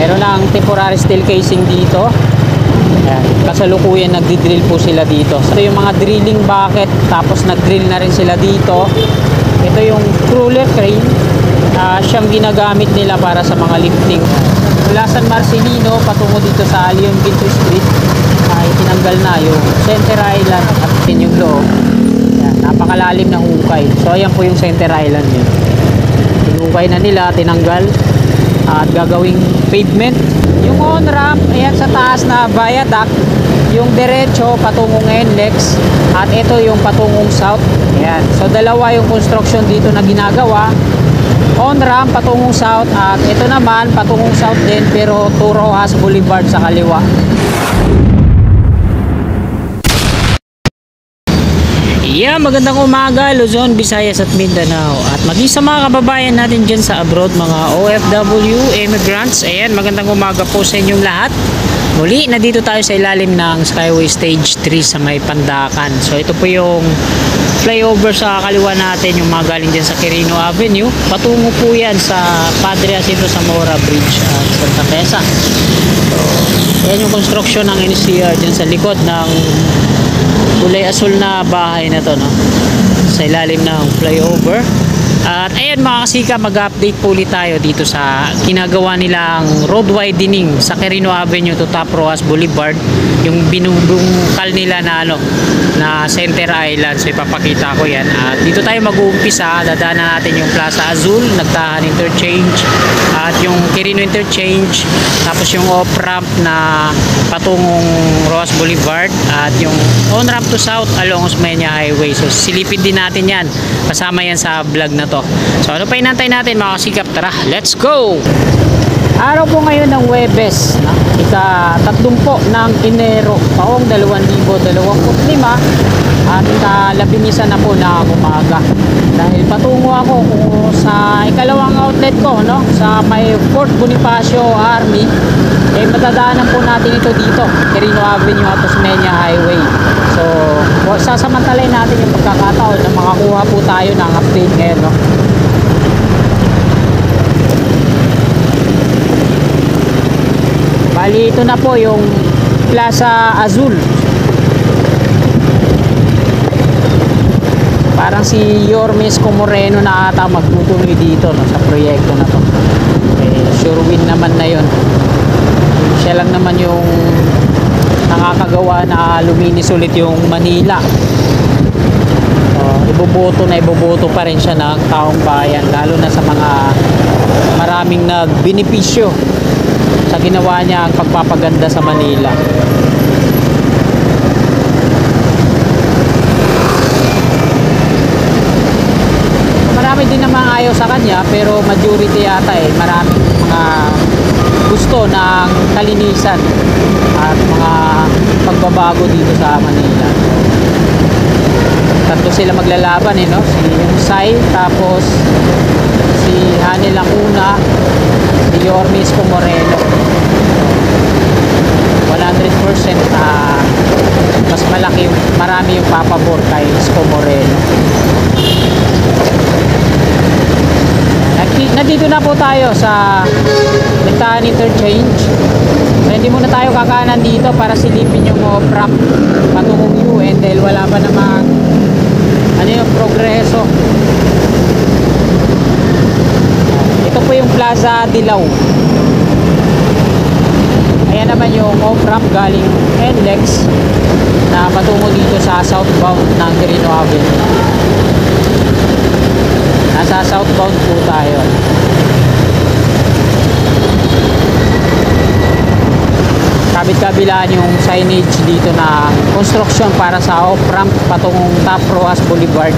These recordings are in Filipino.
Meron ng temporary steel casing dito. Ayan, kasalukuyan nagdi-drill po sila dito. So yung mga drilling bucket, tapos nag-drill na rin sila dito. Ito yung crawler crane, siyang ginagamit nila para sa mga lifting. Mula San Marcelino patungo dito sa Leon Ginto Street, tinanggal na yung center island at yung loob. Ayan, napakalalim na hukay. So ayan po yung center island yun. Hinukay na nila, tinanggal at gagawing pavement. Yung on-ramp, ayan sa taas na viaduct, yung derecho patungong NLEX, at ito yung patungong south. Ayan. So dalawa yung construction dito na ginagawa. On-ramp patungong south, at ito naman patungong south din pero to Rojas Boulevard sa kaliwa. Yeah, magandang umaga Luzon, Visayas at Mindanao, at maging sa mga kababayan natin dyan sa abroad, mga OFW, immigrants. Ayan, magandang umaga po sa inyong lahat. Muli, nandito tayo sa ilalim ng Skyway Stage 3 sa may Pandakan. So ito po yung flyover sa kaliwa natin, yung mga galing dyan sa Quirino Avenue. Patungo po yan sa Padre Jacinto Zamora Bridge at Santa Mesa. So ayan yung construction ng NCR dyan sa likod ng kulay asul na bahay na to, no? Sa ilalim ng flyover. At ayun mga kasika, mag-update po ulit tayo dito sa ginagawa nilang road widening sa Quirino Avenue to Top Rojas Boulevard, yung binubungkal nila na na center island. So ipapakita ko yan. At dito tayo mag-uumpisa, dadaanan natin yung Plaza Azul, Nagtahan Interchange, at yung Quirino Interchange, tapos yung off-ramp na patungong Rojas Boulevard, at yung on-ramp to south along Osmeña Highway. So silipin din natin yan, kasama yan sa vlog na to. So ano pa inantay natin mga kasikap? Tara, let's go! Araw po ngayon ng Huwebes, no? Ika-30 ng Enero, taong 2025, at ika-11 na po na umaga. Dahil patungo ako sa ikalawang outlet ko, no? Sa may Fort Bonifacio Army, matadaanan po natin ito dito, Quirino Avenue at Osmeña Highway. So sasamantalayin natin yung pagkakataon na makakuha po tayo ng update ngayon, no? Bali, ito na po yung Plaza Azul. Parang si Yorme Isko Moreno na ata magtutuloy dito, no, sa proyekto na to. Sure win naman na yun. Siya lang naman yung nakakagawa na luminis ulit yung Manila. Iboboto pa rin siya ng taong bayan, lalo na sa mga maraming nagbenepisyo sa ginawa niya ang pagpapaganda sa Manila. Marami din namang ayaw sa kanya, pero majority yata maraming mga gusto ng kalinisan at mga pagbabago dito sa Manila. Tatlo sila maglalaban, no? Si Sai, tapos si Hanel Lacuna, si Yorme Isko Moreno. 100% mas marami yung papabor kay Isko Moreno. Nandito na po tayo sa Nagtahan Interchange. So, hindi muna tayo kakanan dito para silipin yung off-ramp patungong UN dahil wala pa naman yung progreso. Ito po yung Plaza Dilaw. Ayan naman yung off-ramp galing NLEX na patungo dito sa southbound ng Quirino Avenue. Nasa southbound po tayo. Kabit-kabilaan yung signage dito na construction para sa off-ramp patungong Top Rojas Boulevard.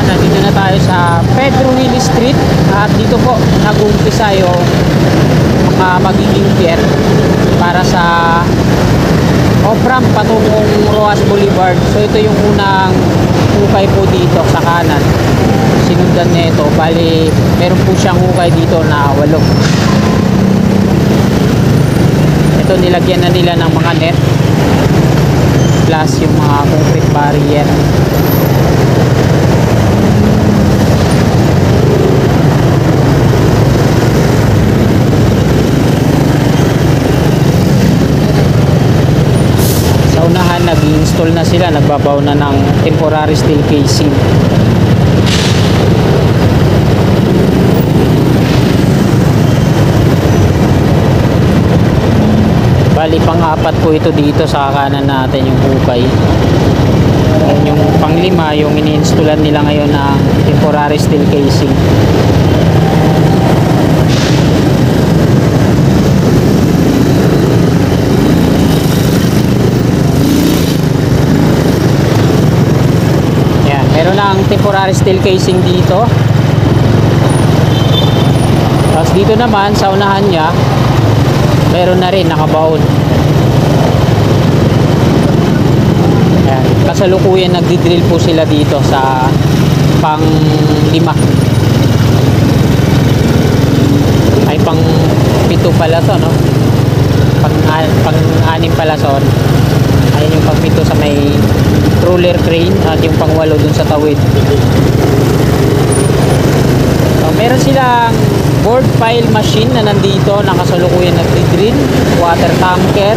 Nandito na tayo sa Pedro Willie Street, at dito po nag-uumpisa yung magiging pier para sa off-ramp patungong Rojas Boulevard. So ito yung unang hukay po dito sa kanan. sinundan nito. Bali meron po siyang hukay dito na 8. Ito nilagyan na nila ng mga net plus yung mga concrete barrier. Sa unahan nag-install na sila, nagbabaw na ng temporary steel casing. Bali pang-apat po ito dito sa kanan natin yung hukay. Yung pang-5 yung ini-installan nila ngayon ng temporary steel casing. Yan, meron ng temporary steel casing dito. Tapos dito naman sa unahan niya meron na rin nakabaon. Ayan. Kasalukuyan nagdi-drill po sila dito sa pang-5. Ay pang-7 pala to, no? Pang-6 pala son. Ayan yung pang-7 sa may roller crane at yung pang-8 dun sa tawid. So, meron silang board pile machine na nandito, nakasalukuyan nagdi-drill, water tanker.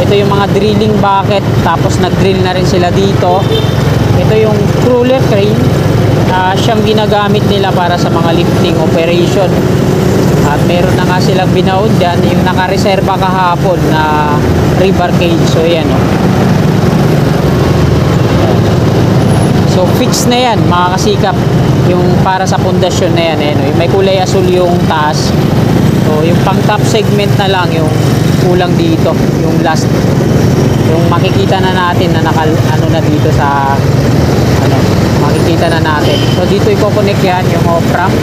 Ito yung mga drilling bucket, tapos nag-drill na rin sila dito. Ito yung crawler crane, siyang ginagamit nila para sa mga lifting operation. At meron na nga silang binaod dyan, yung nakareserba kahapon na river cage. So yan, oh. So fix na yan mga kasikap, yung para sa pundasyon na yan, yung may kulay asul yung taas. So yung pang top segment na lang yung kulang dito, yung last, yung makikita na natin na ano na dito sa makikita na natin. So dito i-connect yan yung off-ramp.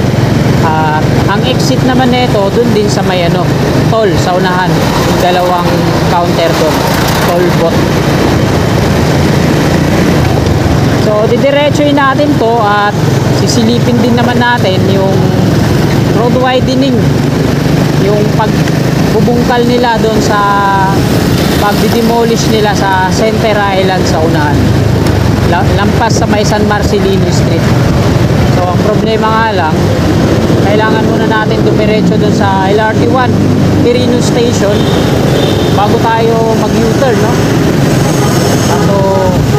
Ang exit naman nito dun din sa may toll sa unahan, yung dalawang counter doon, toll booth. So didiretsuin natin to at sisilipin din naman natin yung road widening, yung pagbubungkal nila doon sa pagdidemolish nila sa Center Island sa unahan, lampas sa may San Marcelino Street. So ang problema nga lang, kailangan muna natin dumiretso doon sa LRT1 Quirino Station bago tayo mag U-turn, no? So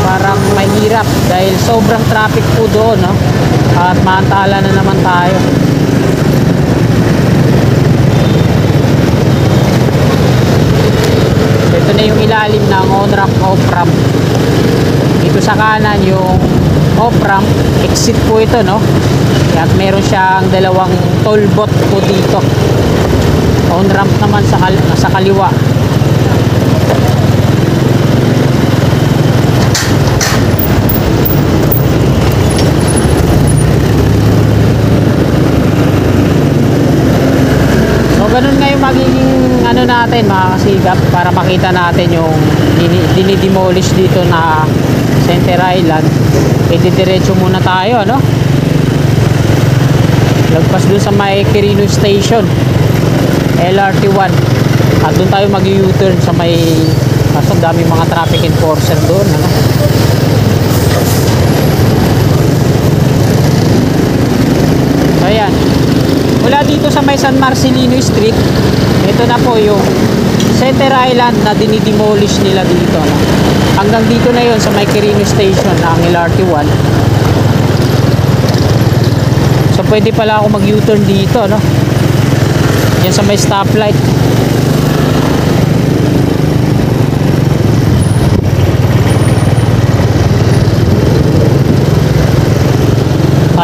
parang mahirap dahil sobrang traffic po doon, no? At maantala na naman tayo. Ito na yung ilalim ng on-ramp, off-ramp. Dito sa kanan yung off-ramp, exit po ito, no? At meron siyang dalawang toll booth po dito. On-ramp naman sa kaliwa. Ganun nga yung magiging natin mga kasigap, para makita natin yung dinidemolish dito na Center Island. Didiretso muna tayo, lagpas dun sa may Quirino Station LRT1 at dun tayo mag U-turn sa may, kaso dami mga traffic enforcer doon, so ayan, mula dito sa may San Marcelino Street, ito na po yung Center Island na dinidemolish nila dito, hanggang dito na yon sa may Quirino Station ng LRT1. So pwede pala ako mag U-turn dito, yan sa may stoplight.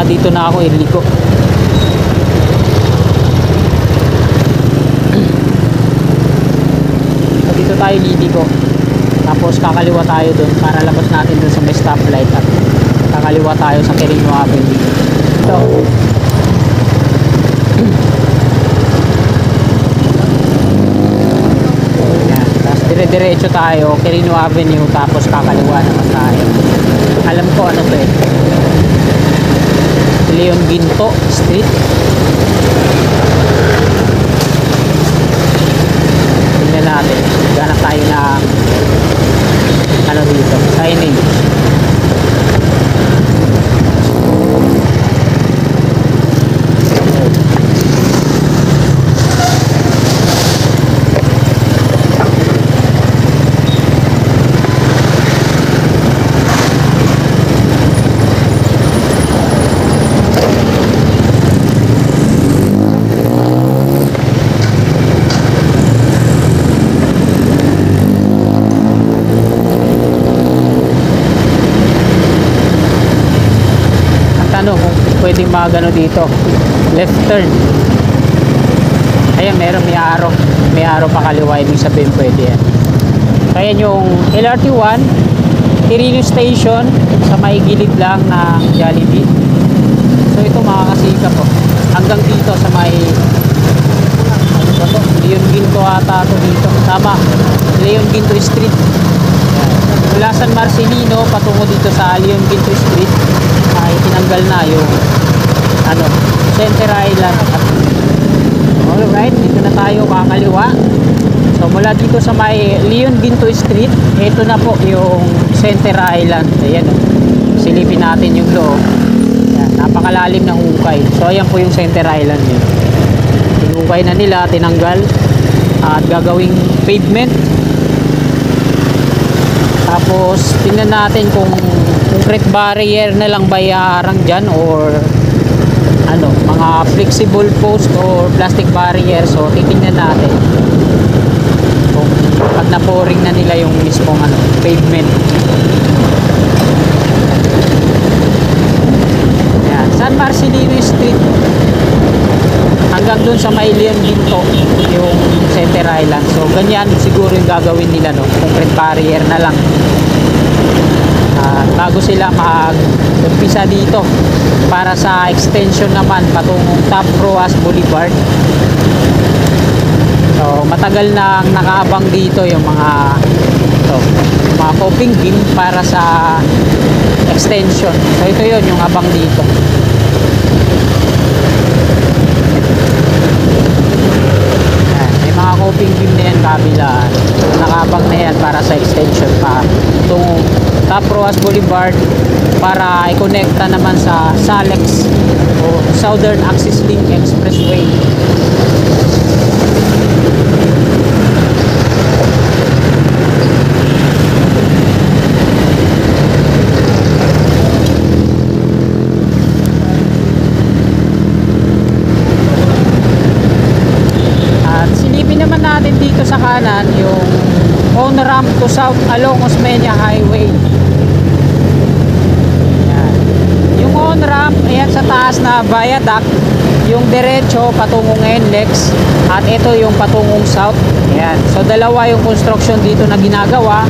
Dito na ako iliko. Dito tayo liliko, tapos kakaliwa tayo dun para labas natin dun sa may stoplight at kakaliwa tayo sa Quirino Avenue. Ito. Yan. Tapos dire-diretso tayo Quirino Avenue, tapos kakaliwa naman tayo. Alam ko ano to Leon Ginto Street. Tingnan natin, ganap tayo na ano dito, signage. Pwedeng magano dito, left turn. Ayan, may araw pa kaliwa, ibig sabihin pwede yan. Kaya yung LRT1 Quirino Station sa may gilid lang ng Jollibee. So ito makakasika po hanggang dito sa may ano ba to? Leon Ginto ata to dito. Tama, Leon Ginto Street. Ayan. Mula San Marcelino patungo dito sa Leon Ginto Street ay tinanggal na yung ano, Center Island. Alright, dito na tayo kakaliwa. So mula dito sa may Leon Ginto Street, ito na po yung Center Island. Ayan, silipin natin yung loob. Ayan, napakalalim ng hukay. So ayan po yung Center Island yun. Tinukay na nila, tinanggal at gagawing pavement. Tapos tingnan natin kung concrete barrier na lang ba iaarang dyan or ano, mga flexible post or plastic barrier. So titingnan natin kung pag na-pouring na nila yung mismong ano, pavement. Ayan, San Marcelino Street hanggang dun sa may Leon Ginto yung Center Island. So ganyan siguro yung gagawin nila, no? Concrete barrier na lang. Bago sila mag-umpisa dito para sa extension naman patungong Top Roas Boulevard. So matagal na nakaabang dito yung mga coping beam para sa extension. So ito yun yung abang dito. Ayan, may mga coping beam na yan kabilaan. Nakaabang na yan para sa extension pa itong Top Roas Boulevard para i-connecta naman sa SALEX o Southern Axis Link Expressway. At silipin naman natin dito sa kanan yung on-ramp to south along Osmeña Highway. On-ramp, ayan sa taas na viaduct, yung diretso patungong NLEX at ito yung patungong south. Ayan. So dalawa yung construction dito na ginagawa.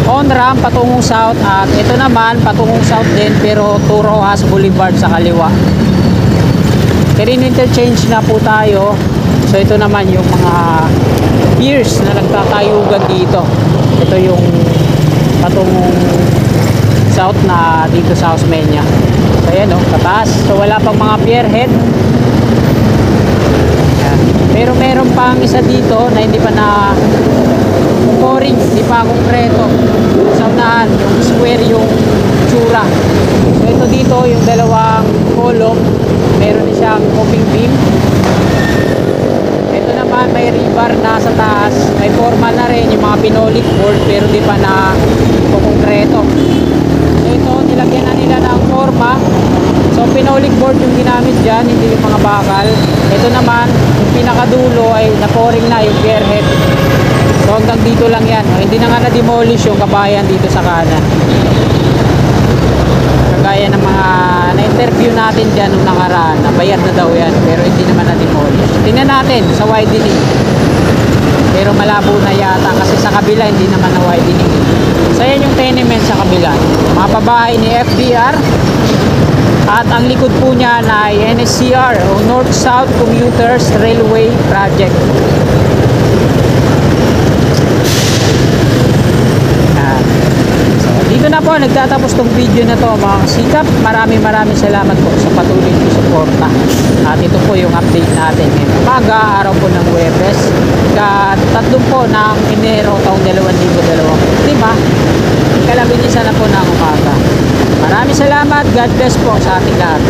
On-ramp patungong south at ito naman patungong south din pero to Rojas Boulevard sa kaliwa. Quirino interchange na po tayo. So ito naman yung mga piers na nagkakayugan dito. Ito yung patungong south na dito sa Osmeña. So ayan, kataas. So wala pang mga pierhead. Ayan. Pero meron pang isa dito na hindi pa na pouring, hindi pa konkreto. Sa unahan, yung square yung tsura. So ito dito yung dalawang column, meron din siyang coping beam. Ito naman may rebar na sa taas, may forma na rin yung mga pinolik board pero di pa na konkreto. So ito nilagyan na nila ng forma. So pinolik board yung ginamit dyan, hindi yung mga bakal. Ito naman yung pinakadulo ay na-pouring na yung pierhead. So hanggang dito lang yan. Hindi na nga na-demolish yung kabayan dito sa kanan. Kagaya ng mga na-interview natin dyan nung nakaraan, nabayad na daw yan pero hindi naman na-demolish. Tingnan natin sa widening. Pero malabo na yata kasi sa kabila hindi naman na widening. So yan yung tenement sa kabila. Mga pabahay ni FDR. At ang likod po niya na ay NSCR o North-South Commuters Railway Project. So dito na po nagtatapos tong video na to mga kasikap. Maraming salamat po sa patuloy na suporta. At ito po yung update natin ngayong umaga, araw po ng Huwebes, ika-3 po ng Enero taong 2025, ikalabing isa na po ng umaga. Maraming salamat. God bless po sa ating lahat.